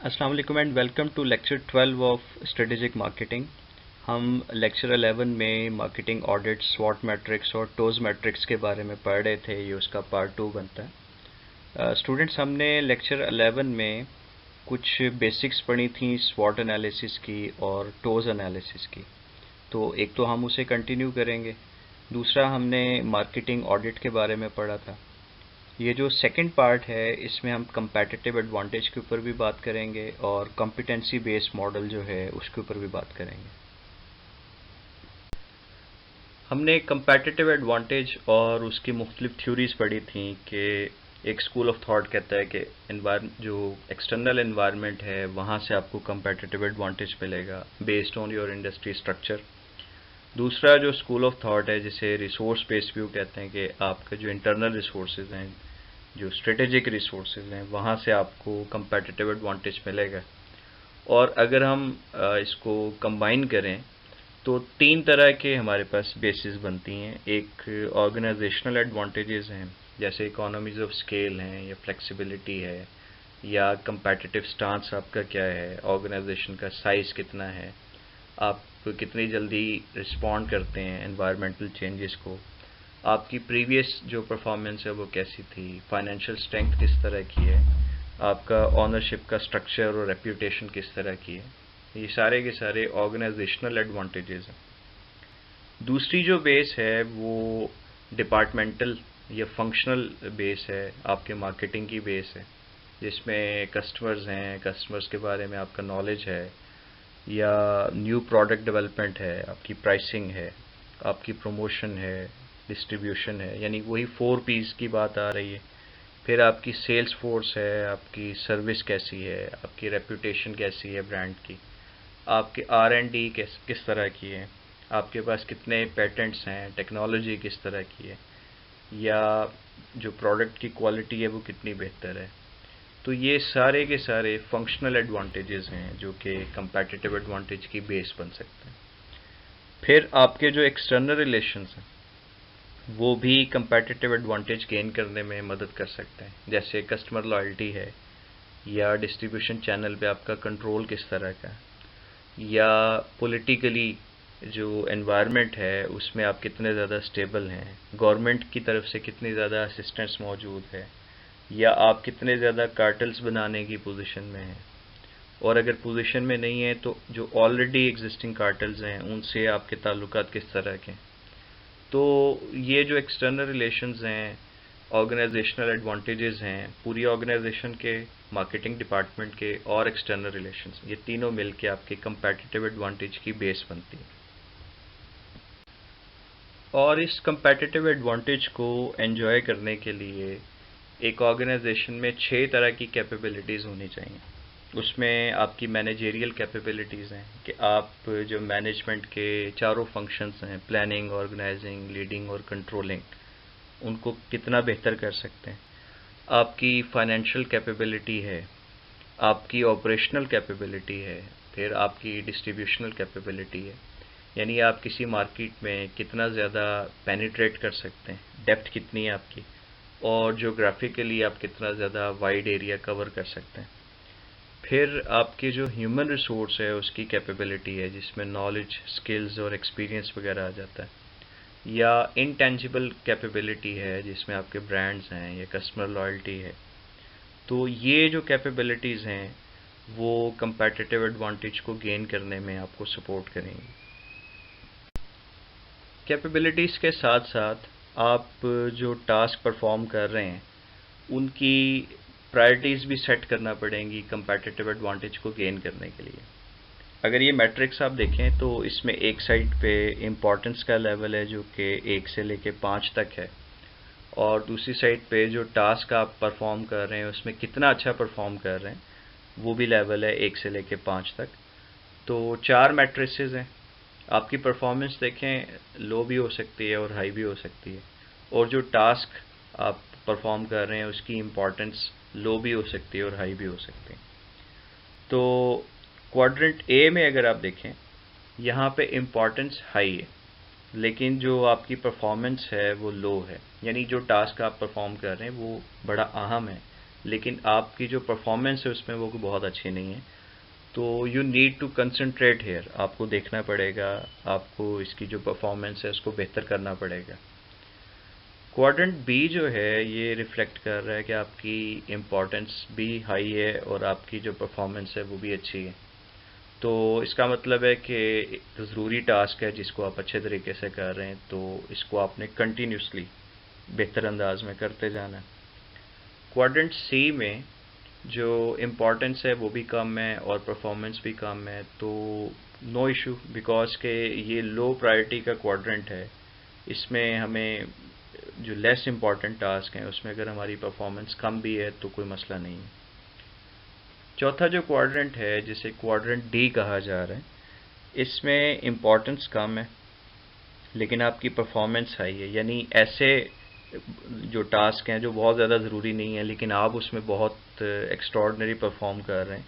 अस्सलाम वालेकुम and welcome to lecture 12 of strategic marketing. हम लेक्चर 11 में मार्केटिंग ऑडिट, स्वॉट मैट्रिक्स और टोज मैट्रिक्स के बारे में पढ़ रहे थे। ये उसका पार्ट 2 बनता है। स्टूडेंट्स, हमने लेक्चर 11 में कुछ बेसिक्स पढ़ी थी स्वॉट एनालिसिस की और टोज एनालिसिस की। तो एक तो हम उसे कंटिन्यू करेंगे। दूसरा, हमने मार्केटिंग ऑडिट के बारे में पढ़ा था। ये जो सेकंड पार्ट है, इसमें हम कंपैटिटिव एडवांटेज के ऊपर भी बात करेंगे और कॉम्पिटेंसी बेस्ड मॉडल जो है उसके ऊपर भी बात करेंगे। हमने कंपैटिटिव एडवांटेज और उसकी मुख्तलिफ थ्योरीज पढ़ी थी कि एक स्कूल ऑफ थॉट कहता है कि जो एक्सटर्नल एनवायरनमेंट है वहाँ से आपको कंपैटिटिव एडवांटेज मिलेगा based on your industry structure. दूसरा जो स्कूल ऑफ थॉट है जिसे रिसोर्स बेस्ड व्यू कहते हैं कि आपके जो इंटरनल रिसोर्सेज हैं, जो स्ट्रेटेजिक रिसोर्सेज हैं, वहाँ से आपको कंपैटिटिव एडवांटेज मिलेगा। और अगर हम इसको कंबाइन करें तो तीन तरह के हमारे पास बेसिस बनती हैं। एक ऑर्गेनाइजेशनल एडवांटेजेस हैं, जैसे इकोनॉमीज ऑफ स्केल हैं या फ्लेक्सिबिलिटी है या कंपैटिटिव स्टांस आपका क्या है, ऑर्गेनाइजेशन का साइज कितना है, आप कितनी जल्दी रिस्पॉन्ड करते हैं एनवायरमेंटल चेंजेस को, आपकी प्रीवियस जो परफॉर्मेंस है वो कैसी थी, फाइनेंशियल स्ट्रेंथ किस तरह की है, आपका ओनरशिप का स्ट्रक्चर और रेप्यूटेशन किस तरह की है। ये सारे के सारे ऑर्गेनाइजेशनल एडवांटेजेस हैं। दूसरी जो बेस है वो डिपार्टमेंटल या फंक्शनल बेस है, आपके मार्केटिंग की बेस है, जिसमें कस्टमर्स हैं, कस्टमर्स के बारे में आपका नॉलेज है, या न्यू प्रोडक्ट डेवलपमेंट है, आपकी प्राइसिंग है, आपकी प्रमोशन है, डिस्ट्रीब्यूशन है, यानी वही 4 P's की बात आ रही है। फिर आपकी सेल्स फोर्स है, आपकी सर्विस कैसी है, आपकी रेप्यूटेशन कैसी है ब्रांड की, आपके R&D किस तरह की है, आपके पास कितने पेटेंट्स हैं, टेक्नोलॉजी किस तरह की है, या जो प्रोडक्ट की क्वालिटी है वो कितनी बेहतर है। तो ये सारे के सारे फंक्शनल एडवांटेजेस हैं जो कि कंपैटिटिव एडवांटेज की बेस बन सकते हैं। फिर आपके जो एक्सटर्नल रिलेशंस हैं वो भी कंपैटिटिव एडवांटेज गेन करने में मदद कर सकते हैं, जैसे कस्टमर लॉयल्टी है, या डिस्ट्रीब्यूशन चैनल पे आपका कंट्रोल किस तरह का है, या पॉलिटिकली जो एनवायरनमेंट है उसमें आप कितने ज़्यादा स्टेबल हैं, गवर्नमेंट की तरफ से कितनी ज़्यादा असिस्टेंस मौजूद है, या आप कितने ज़्यादा कार्टल्स बनाने की पोजीशन में हैं, और अगर पोजीशन में नहीं है तो जो ऑलरेडी एग्जिस्टिंग कार्टल्स हैं उनसे आपके ताल्लुकात किस तरह के। तो ये जो एक्सटर्नल रिलेशंस हैं, ऑर्गेनाइजेशनल एडवांटेजेस हैं, पूरी ऑर्गेनाइजेशन के, मार्केटिंग डिपार्टमेंट के और एक्सटर्नल रिलेशंस, ये तीनों मिलके आपके कंपैटिटिव एडवांटेज की बेस बनती है। और इस कंपैटिटिव एडवांटेज को एंजॉय करने के लिए एक ऑर्गेनाइजेशन में 6 तरह की कैपेबिलिटीज़ होनी चाहिए। उसमें आपकी मैनेजेरियल कैपेबिलिटीज़ हैं कि आप जो मैनेजमेंट के चारों फंक्शंस हैं, प्लानिंग, ऑर्गेनाइजिंग, लीडिंग और कंट्रोलिंग, उनको कितना बेहतर कर सकते हैं। आपकी फाइनेंशियल कैपेबिलिटी है, आपकी ऑपरेशनल कैपेबिलिटी है, फिर आपकी डिस्ट्रीब्यूशनल कैपेबिलिटी है, यानी आप किसी मार्केट में कितना ज़्यादा पेनिट्रेट कर सकते हैं, डेप्थ कितनी है आपकी, और जोग्राफिकली आप कितना ज़्यादा वाइड एरिया कवर कर सकते हैं। फिर आपके जो ह्यूमन रिसोर्स है उसकी कैपेबिलिटी है, जिसमें नॉलेज, स्किल्स और एक्सपीरियंस वगैरह आ जाता है, या इनटेंजिबल कैपेबिलिटी है जिसमें आपके ब्रांड्स हैं या कस्टमर लॉयल्टी है। तो ये जो कैपेबिलिटीज़ हैं वो कंपैटिटिव एडवांटेज को गेन करने में आपको सपोर्ट करेंगी। कैपेबिलिटीज़ के साथ साथ आप जो टास्क परफॉर्म कर रहे हैं उनकी प्रायोरिटीज़ भी सेट करना पड़ेंगी कंपैटिटिव एडवांटेज को गेन करने के लिए। अगर ये मैट्रिक्स आप देखें तो इसमें एक साइड पे इम्पोर्टेंस का लेवल है जो कि 1 से लेके 5 तक है, और दूसरी साइड पे जो टास्क आप परफॉर्म कर रहे हैं उसमें कितना अच्छा परफॉर्म कर रहे हैं वो भी लेवल है 1 से लेके 5 तक। तो 4 मैट्रिसेस हैं। आपकी परफॉर्मेंस देखें, लो भी हो सकती है और हाई भी हो सकती है, और जो टास्क आप परफॉर्म कर रहे हैं उसकी इम्पोर्टेंस लो भी हो सकती है और हाई भी हो सकती है। तो क्वाड्रेंट ए में अगर आप देखें, यहाँ पे इम्पोर्टेंस हाई है लेकिन जो आपकी परफॉर्मेंस है वो लो है, यानी जो टास्क आप परफॉर्म कर रहे हैं वो बड़ा अहम है लेकिन आपकी जो परफॉर्मेंस है उसमें वो बहुत अच्छी नहीं है। तो you need to concentrate here, आपको देखना पड़ेगा, आपको इसकी जो परफॉर्मेंस है उसको बेहतर करना पड़ेगा। क्वाड्रेंट बी जो है ये रिफ्लेक्ट कर रहा है कि आपकी इम्पोर्टेंस भी हाई है और आपकी जो परफॉर्मेंस है वो भी अच्छी है। तो इसका मतलब है कि ज़रूरी टास्क है जिसको आप अच्छे तरीके से कर रहे हैं, तो इसको आपने कंटिन्यूसली बेहतर अंदाज में करते जाना है। क्वाड्रेंट सी में जो इम्पोर्टेंस है वो भी कम है और परफॉर्मेंस भी कम है, तो नो इशू, बिकॉज के ये लो प्रायोरिटी का क्वाड्रेंट है। इसमें हमें जो लेस इम्पॉर्टेंट टास्क हैं उसमें अगर हमारी परफॉर्मेंस कम भी है तो कोई मसला नहीं है। चौथा जो क्वाड्रेंट है जिसे क्वाड्रेंट डी कहा जा रहा है, इसमें इम्पोर्टेंस कम है लेकिन आपकी परफॉर्मेंस हाई है। यानी ऐसे जो टास्क हैं जो बहुत ज़्यादा ज़रूरी नहीं है लेकिन आप उसमें बहुत एक्स्ट्रॉर्डनरी परफॉर्म कर रहे हैं,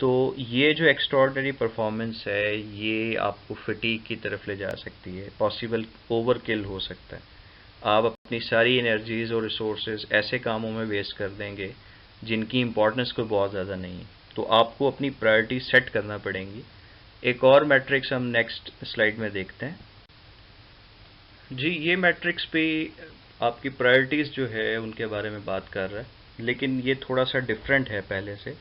तो ये जो एक्स्ट्रॉर्डनरी परफॉर्मेंस है ये आपको फटीग की तरफ ले जा सकती है, पॉसिबल ओवरकिल हो सकता है। आप अपनी सारी एनर्जीज़ और रिसोर्सेज ऐसे कामों में वेस्ट कर देंगे जिनकी इम्पोर्टेंस कोई बहुत ज़्यादा नहीं है। तो आपको अपनी प्रायोरिटी सेट करना पड़ेंगी। एक और मैट्रिक्स हम नेक्स्ट स्लाइड में देखते हैं। जी, ये मैट्रिक्स भी आपकी प्रायोरिटीज़ जो है उनके बारे में बात कर रहा है, लेकिन ये थोड़ा सा डिफरेंट है पहले से।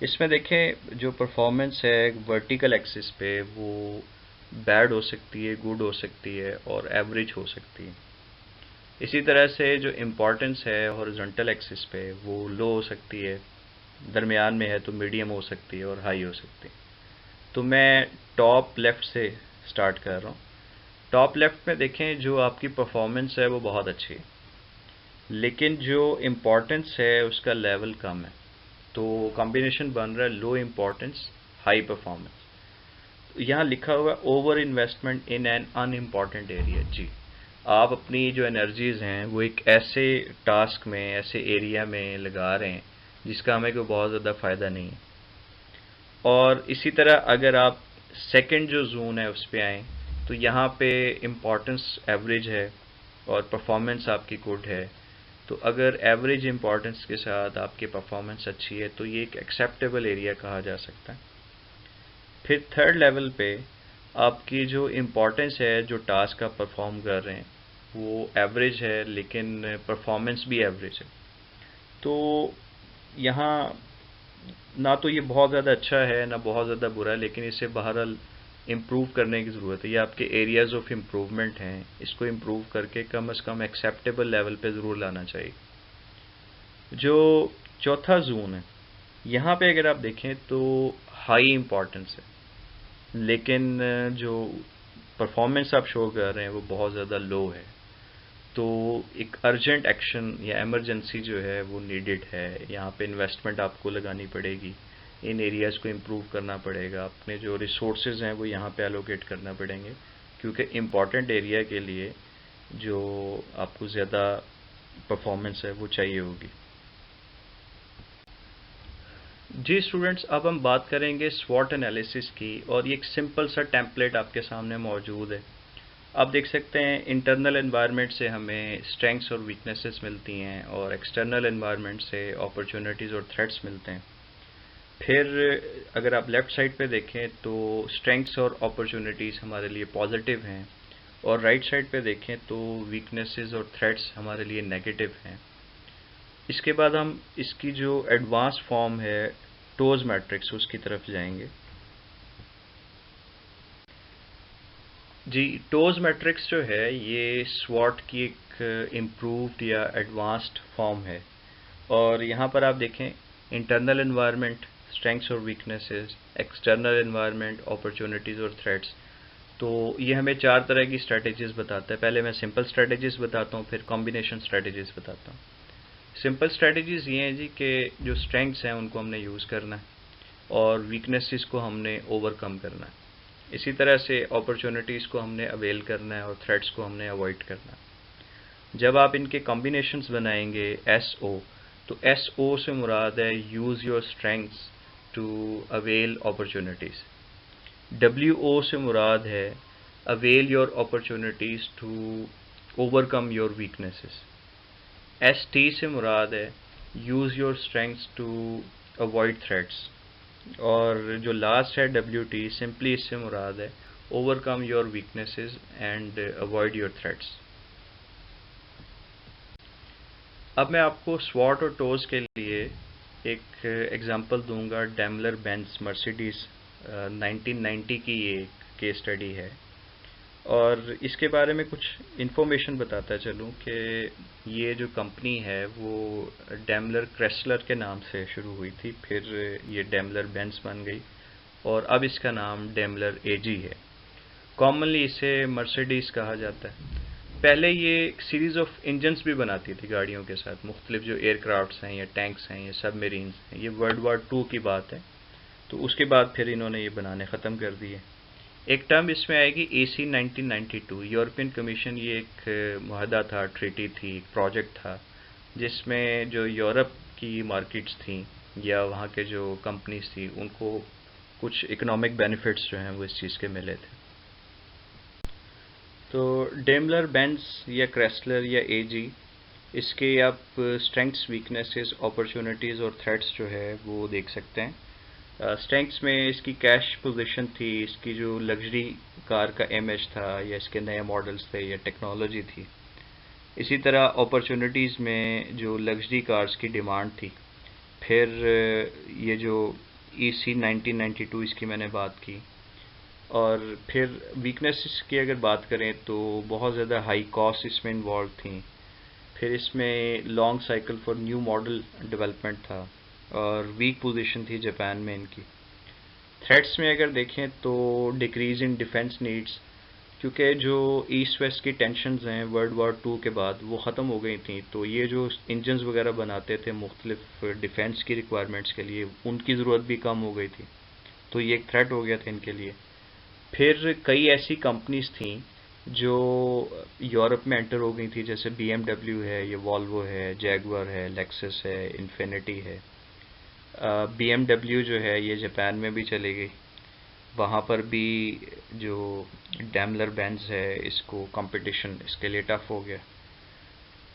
इसमें देखें जो परफॉर्मेंस है वर्टिकल एक्सिस पे वो बैड हो सकती है, गुड हो सकती है और एवरेज हो सकती है। इसी तरह से जो इम्पोर्टेंस है हॉरिजॉन्टल एक्सिस पे वो लो हो सकती है, दरमियान में है तो मीडियम हो सकती है और हाई हो सकती है। तो मैं टॉप लेफ़्ट से स्टार्ट कर रहा हूँ। टॉप लेफ़्ट में देखें जो आपकी परफॉर्मेंस है वो बहुत अच्छी है, लेकिन जो इम्पोर्टेंस है उसका लेवल कम है। तो कॉम्बिनेशन बन रहा है लो इम्पोर्टेंस हाई परफॉर्मेंस। यहाँ लिखा हुआ है over investment in an unimportant area. जी, आप अपनी जो एनर्जीज़ हैं वो एक ऐसे टास्क में, ऐसे एरिया में लगा रहे हैं जिसका हमें कोई बहुत ज़्यादा फ़ायदा नहीं है। और इसी तरह अगर आप सेकंड जो जोन है उस पे आएँ तो यहाँ पे इम्पोर्टेंस एवरेज है और परफॉर्मेंस आपकी गुड है। तो अगर एवरेज इम्पोर्टेंस के साथ आपकी परफॉर्मेंस अच्छी है तो ये एक एक्सेप्टेबल एरिया कहा जा सकता है। फिर थर्ड लेवल पे आपकी जो इम्पोर्टेंस है, जो टास्क आप परफॉर्म कर रहे हैं वो एवरेज है लेकिन परफॉर्मेंस भी एवरेज है। तो यहाँ ना तो ये बहुत ज़्यादा अच्छा है ना बहुत ज़्यादा बुरा है, लेकिन इसे बहरहाल इम्प्रूव करने की ज़रूरत है। ये आपके एरियाज़ ऑफ इम्प्रूवमेंट हैं, इसको इम्प्रूव करके कम से कम एक्सेप्टेबल लेवल पे ज़रूर लाना चाहिए। जो चौथा जोन है यहाँ पे अगर आप देखें तो हाई इम्पोर्टेंस है लेकिन जो परफॉर्मेंस आप शो कर रहे हैं वो बहुत ज़्यादा लो है। तो एक अर्जेंट एक्शन या इमरजेंसी जो है वो नीडेड है। यहाँ पे इन्वेस्टमेंट आपको लगानी पड़ेगी, इन एरियाज़ को इम्प्रूव करना पड़ेगा, अपने जो रिसोर्सेज हैं वो यहाँ पे एलोकेट करना पड़ेंगे, क्योंकि इम्पॉर्टेंट एरिया के लिए जो आपको ज़्यादा परफॉर्मेंस है वो चाहिए होगी। जी स्टूडेंट्स, अब हम बात करेंगे स्वॉट एनालिसिस की, और ये एक सिंपल सा टेम्पलेट आपके सामने मौजूद है। आप देख सकते हैं इंटरनल एनवायरनमेंट से हमें स्ट्रेंथ्स और वीकनेसेस मिलती हैं और एक्सटर्नल एनवायरनमेंट से अपॉर्चुनिटीज़ और थ्रेट्स मिलते हैं। फिर अगर आप लेफ़्ट साइड पे देखें तो स्ट्रेंथ्स और अपॉर्चुनिटीज़ हमारे लिए पॉजिटिव हैं, और राइट साइड पे देखें तो वीकनेसेस और थ्रेट्स हमारे लिए नेगेटिव हैं। इसके बाद हम इसकी जो एडवांस फॉर्म है टोज मैट्रिक्स उसकी तरफ जाएंगे। जी, टोज मैट्रिक्स जो है ये स्वॉट की एक इम्प्रूव्ड या एडवांस्ड फॉर्म है, और यहाँ पर आप देखें इंटरनल एनवायरनमेंट स्ट्रेंथ्स और वीकनेसेस, एक्सटर्नल एनवायरनमेंट अपॉर्चुनिटीज़ और थ्रेट्स। तो ये हमें चार तरह की स्ट्रेटजीज़ बताता है। पहले मैं सिंपल स्ट्रेटजीज़ बताता हूँ, फिर कॉम्बिनेशन स्ट्रेटजीज़ बताता हूँ। सिंपल स्ट्रेटजीज़ ये हैं जी कि जो स्ट्रेंथ्स हैं उनको हमने यूज़ करना है और वीकनेसेस को हमने ओवरकम करना है। इसी तरह से अपॉर्चुनिटीज़ को हमने अवेल करना है और थ्रेट्स को हमने अवॉइड करना है। जब आप इनके कॉम्बिनेशंस बनाएंगे SO, तो SO से मुराद है use your strengths to avail opportunities. WO से मुराद है avail your opportunities to overcome your weaknesses. ST से मुराद है use your strengths to avoid threats. और जो लास्ट है WT, सिंपली इससे मुराद है overcome your weaknesses and avoid your threats. अब मैं आपको स्वॉट और टोज के लिए एक एग्जांपल दूंगा। डेमलर बेंज मर्सिडीज 1990 की ये केस स्टडी है, और इसके बारे में कुछ इन्फॉर्मेशन बताता चलूँ कि ये जो कंपनी है वो डेमलर क्रेसलर के नाम से शुरू हुई थी, फिर ये डेमलर बेंज बन गई और अब इसका नाम डेमलर AG है। कॉमनली इसे मर्सिडीज कहा जाता है। पहले ये एक सीरीज ऑफ इंजन्स भी बनाती थी गाड़ियों के साथ, मुख्तलिफ जो एयरक्राफ्ट्स हैं या टैंक्स हैं या सबमरीन्स हैं। ये वर्ल्ड वॉर 2 की बात है, तो उसके बाद फिर इन्होंने ये बनाने ख़त्म कर दिए। एक टर्म इसमें आएगी AC 1992। यूरोपियन कमीशन, ये एक मुआहदा था, ट्रीटी थी, एक प्रोजेक्ट था, जिसमें जो यूरोप की मार्केट्स थी या वहाँ के जो कंपनीज थी उनको कुछ इकोनॉमिक बेनिफिट्स जो हैं वो इस चीज़ के मिले थे। तो डेमलर बेंज या क्रेसलर या AG, इसके आप स्ट्रेंथ्स, वीकनेसेस, अपॉर्चुनिटीज़ और थ्रेट्स जो है वो देख सकते हैं। स्ट्रेंथ्स में इसकी कैश पोजीशन थी, इसकी जो लग्जरी कार का इमेज था या इसके नए मॉडल्स थे या टेक्नोलॉजी थी। इसी तरह अपॉर्चुनिटीज़ में जो लग्जरी कार्स की डिमांड थी। फिर ये जो EC 1992 इसकी मैंने बात की। और फिर वीकनेसेस की अगर बात करें तो बहुत ज़्यादा हाई कॉस्ट इसमें इन्वॉल्व थी। फिर इसमें long cycle for new model development था और वीक पोजीशन थी जापान में इनकी। थ्रेट्स में अगर देखें तो डिक्रीज़ इन डिफेंस नीड्स, क्योंकि जो ईस्ट वेस्ट की टेंशन्स हैं वर्ल्ड वॉर 2 के बाद वो ख़त्म हो गई थी, तो ये जो इंजन्स वगैरह बनाते थे मुख्तलिफ डिफेंस की रिक्वायरमेंट्स के लिए, उनकी ज़रूरत भी कम हो गई थी, तो ये एक थ्रेट हो गया था इनके लिए। फिर कई ऐसी कंपनीज थी जो यूरोप में एंटर हो गई थी, जैसे BMW है, ये वॉल्वो है, जैगुआर है, लेक्सस है, इन्फिनिटी है। BMW जो है ये जापान में भी चली गई, वहाँ पर भी जो डेमलर बेंज है इसको कंपटीशन इसके लिए टफ हो गया।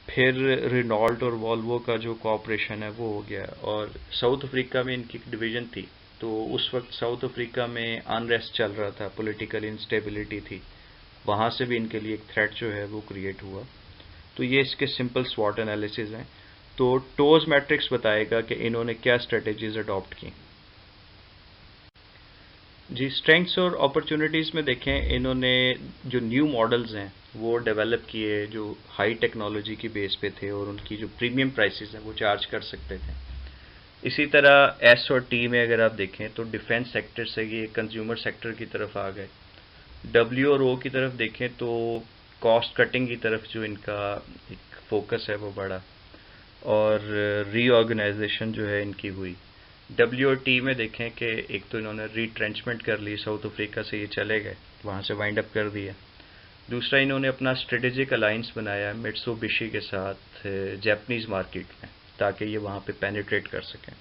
फिर रेनॉल्ट और वॉल्वो का जो कोऑपरेशन है वो हो गया। और साउथ अफ्रीका में इनकी एक डिवीज़न थी, तो उस वक्त साउथ अफ्रीका में अनरेस्ट चल रहा था, पॉलिटिकल इंस्टेबिलिटी थी, वहाँ से भी इनके लिए एक थ्रेट जो है वो क्रिएट हुआ। तो ये इसके सिंपल स्वॉट एनालिसिस हैं। तो टोज मैट्रिक्स बताएगा कि इन्होंने क्या स्ट्रेटजीज अडॉप्ट की। जी, स्ट्रेंथ्स और अपॉर्चुनिटीज़ में देखें, इन्होंने जो न्यू मॉडल्स हैं वो डेवलप किए जो हाई टेक्नोलॉजी की बेस पे थे और उनकी जो प्रीमियम प्राइसेस हैं वो चार्ज कर सकते थे। इसी तरह S और T में अगर आप देखें तो डिफेंस सेक्टर से ये कंज्यूमर सेक्टर की तरफ आ गए। W और O की तरफ देखें तो कॉस्ट कटिंग की तरफ जो इनका एक फोकस है वो बढ़ा, और रीऑर्गेनाइजेशन जो है इनकी हुई। WOT में देखें कि एक तो इन्होंने रीट्रेंचमेंट कर ली, साउथ अफ्रीका से ये चले गए, वहाँ से वाइंड अप कर दिया। दूसरा, इन्होंने अपना स्ट्रेटेजिक अलाइंस बनाया मित्सुबिशी के साथ जापानीज़ मार्केट में, ताकि ये वहाँ पे पेनिट्रेट कर सकें।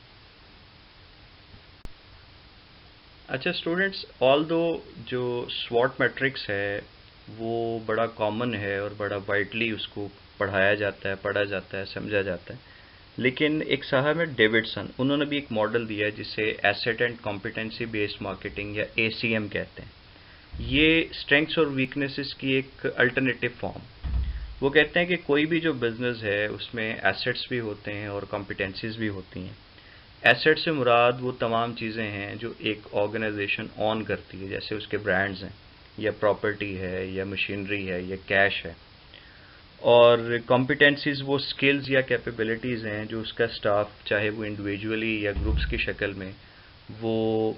अच्छा स्टूडेंट्स, ऑल दो जो स्वॉट मैट्रिक्स है वो बड़ा कॉमन है और बड़ा वाइडली उसको पढ़ाया जाता है, पढ़ा जाता है, समझा जाता है, लेकिन एक साहब है डेविडसन, उन्होंने भी एक मॉडल दिया है जिसे asset and competency based marketing या ACM कहते हैं। ये स्ट्रेंथ्स और वीकनेसेस की एक अल्टरनेटिव फॉर्म। वो कहते हैं कि कोई भी जो बिजनेस है उसमें एसेट्स भी होते हैं और कॉम्पिटेंसीज भी होती हैं। एसेट से मुराद वो तमाम चीज़ें हैं जो एक ऑर्गेनाइजेशन ऑन करती है, जैसे उसके ब्रांड्स हैं या प्रॉपर्टी है या मशीनरी है या कैश है। और कॉम्पिटेंसीज वो स्किल्स या कैपेबिलिटीज़ हैं जो उसका स्टाफ, चाहे वो इंडिविजुअली या ग्रुप्स की शक्ल में, वो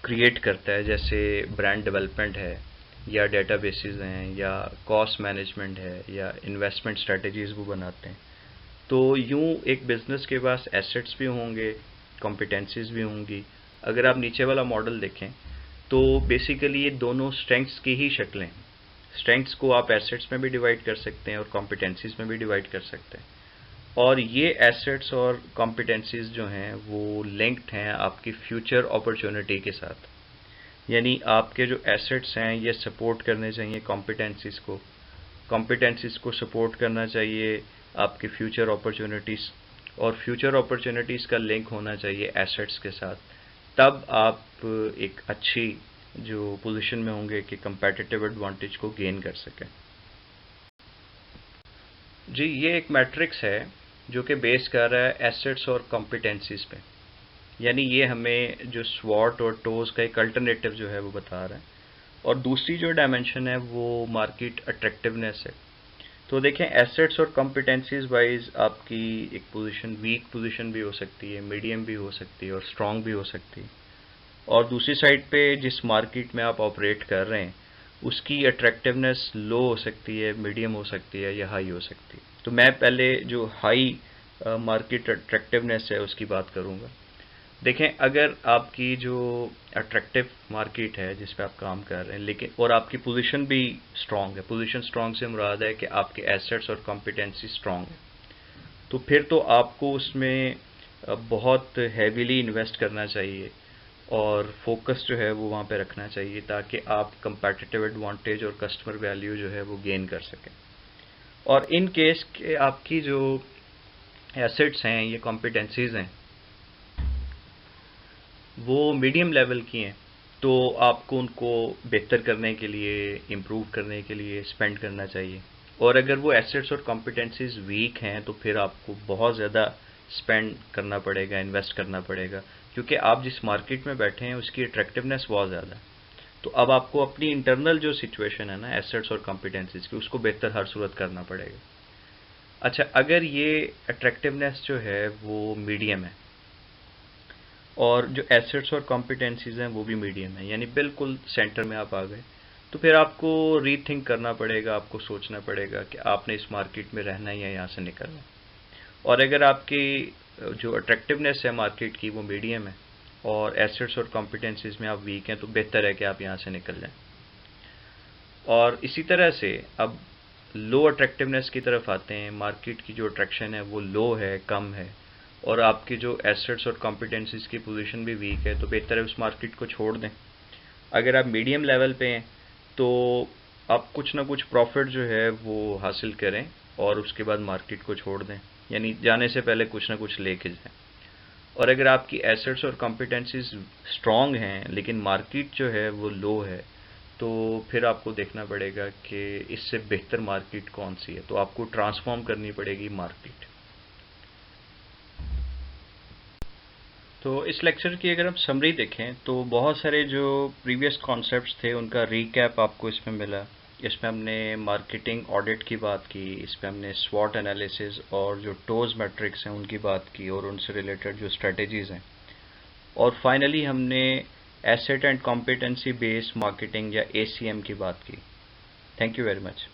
क्रिएट करता है, जैसे ब्रांड डेवलपमेंट है या डेटाबेसेस हैं या कॉस्ट मैनेजमेंट है या इन्वेस्टमेंट स्ट्रेटजीज़ वो बनाते हैं। तो यूँ एक बिज़नेस के पास एसेट्स भी होंगे, कॉम्पिटेंसीज भी होंगी। अगर आप नीचे वाला मॉडल देखें तो बेसिकली ये दोनों स्ट्रेंथ्स की ही शक्लें हैं। स्ट्रेंथ्स को आप एसेट्स में भी डिवाइड कर सकते हैं और कॉम्पिटेंसीज में भी डिवाइड कर सकते हैं, और ये एसेट्स और कॉम्पिटेंसीज जो हैं वो लिंक्ड हैं आपकी फ्यूचर अपॉर्चुनिटी के साथ। यानी आपके जो एसेट्स हैं ये सपोर्ट करने चाहिए कॉम्पिटेंसीज को, कॉम्पिटेंसीज को सपोर्ट करना चाहिए आपकी फ्यूचर अपॉर्चुनिटीज़ और फ्यूचर अपॉर्चुनिटीज़ का लिंक होना चाहिए एसेट्स के साथ, तब आप एक अच्छी जो पोजीशन में होंगे कि कंपेटिटिव एडवांटेज को गेन कर सकें। जी, ये एक मैट्रिक्स है जो कि बेस कर रहा है एसेट्स और कॉम्पिटेंसीज पे, यानी ये हमें जो स्वॉट और टोज का एक अल्टरनेटिव जो है वो बता रहा है। और दूसरी जो डायमेंशन है वो मार्केट अट्रैक्टिवनेस है। तो देखें, एसेट्स और कॉम्पिटेंसीज वाइज आपकी एक पोजीशन वीक पोजीशन भी हो सकती है, मीडियम भी हो सकती है और स्ट्रांग भी हो सकती है। और दूसरी साइड पे जिस मार्केट में आप ऑपरेट कर रहे हैं उसकी अट्रैक्टिवनेस लो हो सकती है, मीडियम हो सकती है या हाई हो सकती है। तो मैं पहले जो हाई मार्केट अट्रैक्टिवनेस है उसकी बात करूंगा। देखें, अगर आपकी जो अट्रैक्टिव मार्केट है जिस पे आप काम कर रहे हैं, लेकिन और आपकी पोजीशन भी स्ट्रांग है, पोजीशन स्ट्रांग से मुराद है कि आपके एसेट्स और कॉम्पिटेंसी स्ट्रांग है, तो फिर तो आपको उसमें बहुत हैवीली इन्वेस्ट करना चाहिए और फोकस जो है वो वहाँ पे रखना चाहिए ताकि आप कंपेटिटिव एडवांटेज और कस्टमर वैल्यू जो है वो गेन कर सकें। और इन केस के आपकी जो एसेट्स हैं, ये कॉम्पिटेंसीज हैं, वो मीडियम लेवल की हैं, तो आपको उनको बेहतर करने के लिए, इम्प्रूव करने के लिए स्पेंड करना चाहिए। और अगर वो एसेट्स और कॉम्पिटेंसीज वीक हैं तो फिर आपको बहुत ज़्यादा स्पेंड करना पड़ेगा, इन्वेस्ट करना पड़ेगा, क्योंकि आप जिस मार्केट में बैठे हैं उसकी अट्रैक्टिवनेस बहुत ज़्यादा है। तो अब आपको अपनी इंटरनल जो सिचुएशन है ना एसेट्स और कॉम्पिटेंसीज की, उसको बेहतर हर सूरत करना पड़ेगा। अच्छा, अगर ये अट्रैक्टिवनेस जो है वो मीडियम है और जो एसेट्स और कॉम्पिटेंसीज हैं वो भी मीडियम है, यानी बिल्कुल सेंटर में आप आ गए, तो फिर आपको रीथिंक करना पड़ेगा, आपको सोचना पड़ेगा कि आपने इस मार्केट में रहना है या यहाँ से निकलना है। और अगर आपकी जो अट्रैक्टिवनेस है मार्केट की वो मीडियम है और एसेट्स और कॉम्पिटेंसीज में आप वीक हैं, तो बेहतर है कि आप यहाँ से निकल जाएं। और इसी तरह से अब लो अट्रैक्टिवनेस की तरफ आते हैं, मार्केट की जो अट्रैक्शन है वो लो है, कम है, और आपकी जो एसेट्स और कॉम्पिटेंसीज की पोजीशन भी वीक है, तो बेहतर है उस मार्केट को छोड़ दें। अगर आप मीडियम लेवल पे हैं तो आप कुछ ना कुछ प्रॉफिट जो है वो हासिल करें और उसके बाद मार्केट को छोड़ दें, यानी जाने से पहले कुछ ना कुछ लेके जाएं। और अगर आपकी एसेट्स और कॉम्पिटेंसीज स्ट्रांग हैं लेकिन मार्केट जो है वो लो है, तो फिर आपको देखना पड़ेगा कि इससे बेहतर मार्केट कौन सी है, तो आपको ट्रांसफॉर्म करनी पड़ेगी मार्केट। तो इस लेक्चर की अगर हम समरी देखें तो बहुत सारे जो प्रीवियस कॉन्सेप्ट्स थे उनका रीकैप आपको इसमें मिला। इसमें हमने मार्केटिंग ऑडिट की बात की, इसमें हमने स्वॉट एनालिसिस और जो टोज मैट्रिक्स हैं उनकी बात की और उनसे रिलेटेड जो स्ट्रेटजीज़ हैं, और फाइनली हमने asset and competency based marketing या ACM की बात की। Thank you very much.